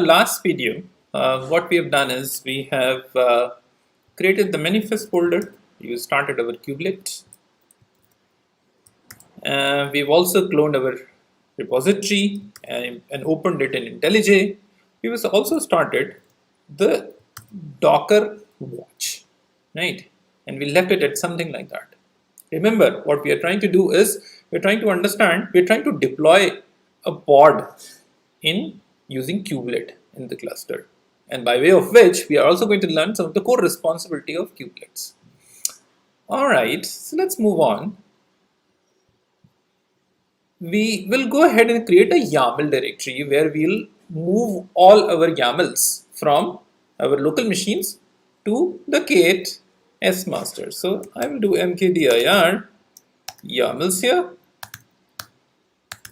Last video, what we have done is we have created the manifest folder. We started our kubelet. We've also cloned our repository and opened it in IntelliJ. We've also started the Docker watch, right? And we left it at something like that. Remember, what we are trying to do is we're trying to deploy a pod in using kubelet in the cluster, and by way of which we are also going to learn some of the core responsibility of kubelets. All right, so let's move on. We will go ahead and create a YAML directory where we'll move all our YAMLs from our local machines to the K8 S master. So I will do mkdir YAMLs here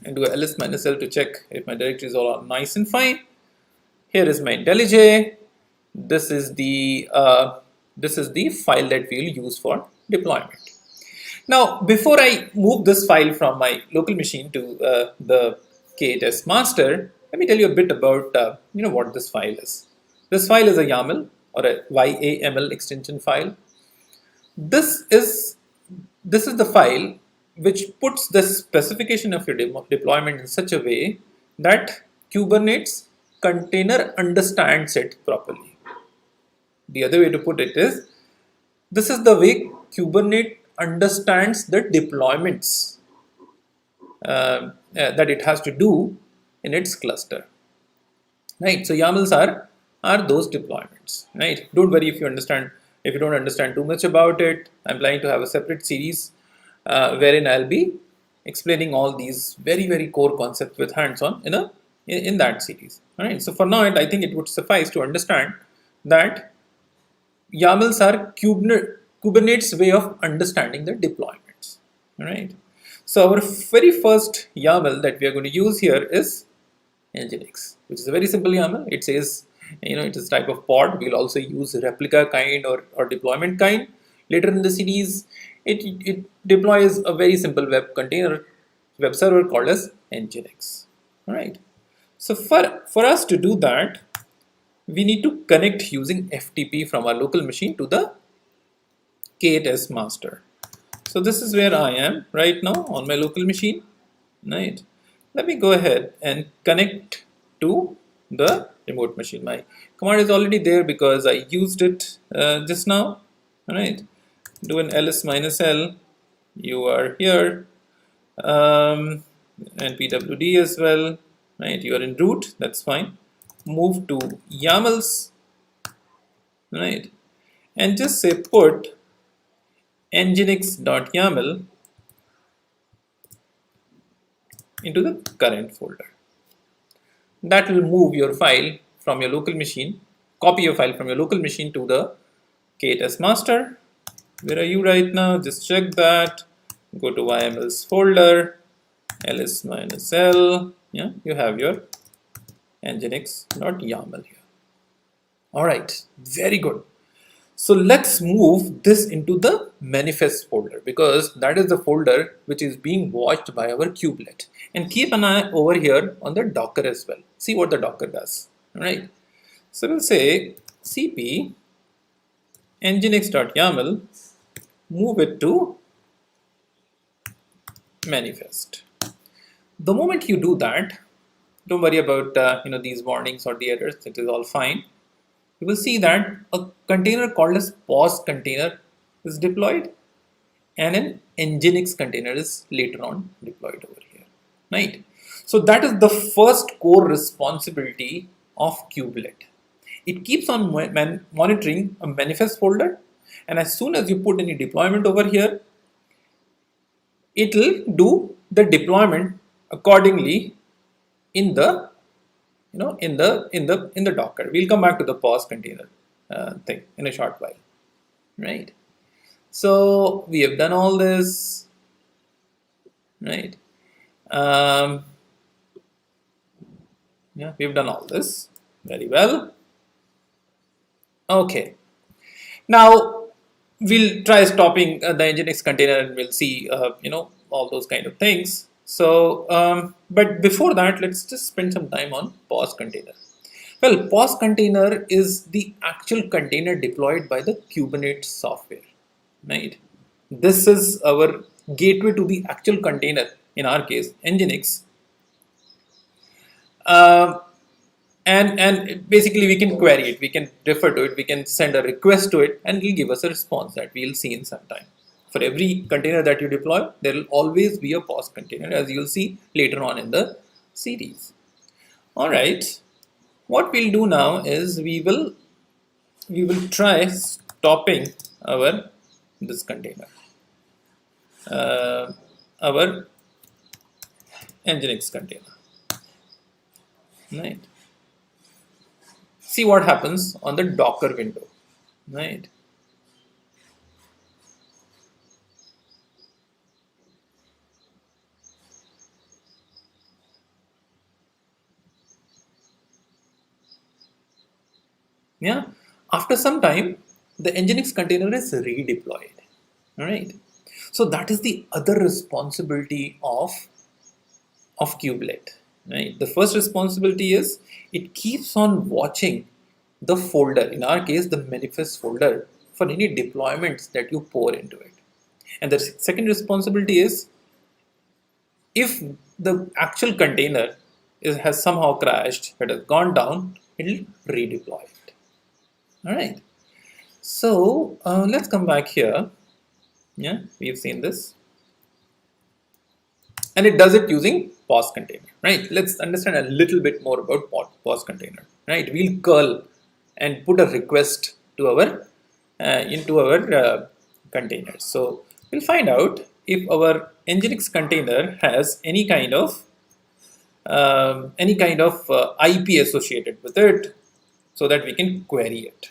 and do ls-l to check if my directory is all nice and fine. Here is my IntelliJ. This is the file that we will use for deployment. Now, before I move this file from my local machine to the K8s master, let me tell you a bit about what this file is. This file is a YAML or a YAML extension file. This is the file which puts the specification of your deployment in such a way that Kubernetes container understands it properly. The other way to put it is, this is the way Kubernetes understands the deployments that it has to do in its cluster, right? So YAMLs are those deployments, right? Don't worry if you don't understand too much about it. I'm planning to have a separate series wherein I'll be explaining all these very core concepts with hands-on in that series. All right. So for now, I think it would suffice to understand that YAMLs are Kubernetes' way of understanding the deployments. All right. So our very first YAML that we are going to use here is Nginx, which is a very simple YAML. It says, it is type of pod. We'll also use replica kind or deployment kind. Later in the series, it deploys a very simple web server called as Nginx. All right. So for us to do that, we need to connect using FTP from our local machine to the K8s master. So this is where I am right now on my local machine. Right. Let me go ahead and connect to the remote machine. My command is already there because I used it just now. All right. Do an ls-l. You are here, and pwd as well. Right. You are in root. That's fine. Move to YAMLs. Right. And just say put nginx.yaml into the current folder. That will move your file from your local machine, copy your file from your local machine to the K8s master. Where are you right now? Just check that. Go to YAMLs folder, ls-l. Yeah, you have your nginx.yaml here. All right, very good. So let's move this into the manifest folder, because that is the folder which is being watched by our kubelet. And keep an eye over here on the Docker as well. See what the Docker does. All right. So we'll say cp nginx.yaml, move it to manifest. The moment you do that, don't worry about these warnings or the errors. It is all fine. You will see that a container called as pause container is deployed, and an nginx container is later on deployed over here, right? So that is the first core responsibility of kubelet. It keeps on monitoring a manifest folder, and as soon as you put any deployment over here, it will do the deployment accordingly in the Docker. We'll come back to the pause container thing in a short while, right? So we have done all this, right? Yeah, we've done all this very well. Okay, now we'll try stopping the nginx container, and we'll see all those kind of things. So but before that, let's just spend some time on pause container. Well, POS container is the actual container deployed by the Kubernetes software, right? This is our gateway to the actual container, in our case, Nginx. Uh, and basically we can query it, we can refer to it, we can send a request to it, and it will give us a response that we'll see in some time. For every container that you deploy, there will always be a POS container, as you'll see later on in the series. All right, what we'll do now is we will try stopping our this container, our Nginx container, right? See what happens on the Docker window, right? Yeah, after some time, the Nginx container is redeployed, all right? So that is the other responsibility of Kubelet, right? The first responsibility is it keeps on watching the folder, in our case, the manifest folder, for any deployments that you pour into it. And the second responsibility is if the actual container has somehow crashed, it has gone down, it will redeploy it. All right. So let's come back here. Yeah, we've seen this. And it does it using POS container, right? Let's understand a little bit more about POS container, right? We'll curl and put a request to our into our containers. So we'll find out if our Nginx container has any kind of IP associated with it, so that we can query it.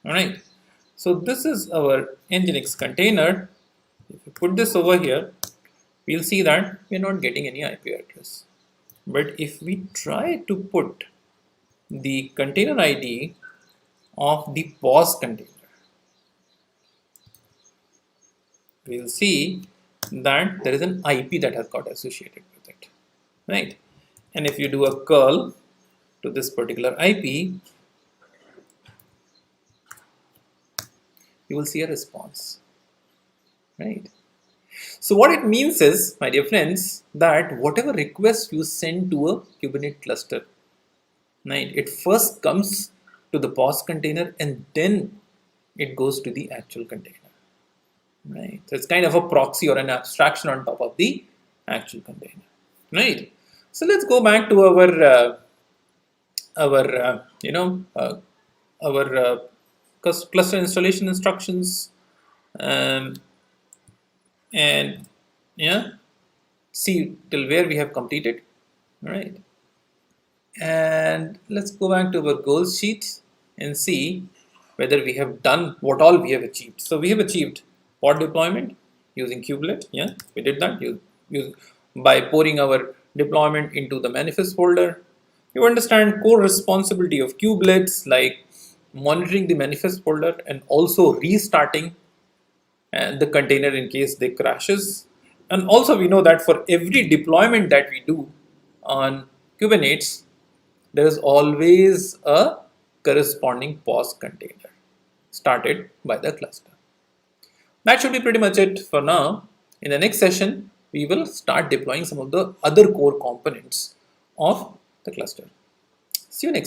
All right. So this is our Nginx container. If we put this over here, we'll see that we're not getting any IP address. But if we try to put the container ID of the POS container, we'll see that there is an IP that has got associated with it, right? And if you do a curl to this particular IP, you will see a response, right? So what it means is, my dear friends, that whatever request you send to a Kubernetes cluster, right, it first comes to the POS container and then it goes to the actual container, right? So it's kind of a proxy or an abstraction on top of the actual container, right? So let's go back to our cluster installation instructions, and yeah, see till where we have completed. All right, and let's go back to our goals sheet and see whether we have done what all we have achieved. So we have achieved pod deployment using Kubelet. Yeah, we did that by pouring our deployment into the manifest folder. You understand core responsibility of kubelets like monitoring the manifest folder and also restarting the container in case they crashes. And also we know that for every deployment that we do on Kubernetes, there is always a corresponding POS container started by the cluster. That should be pretty much it for now. In the next session, we will start deploying some of the other core components of the cluster. See you next.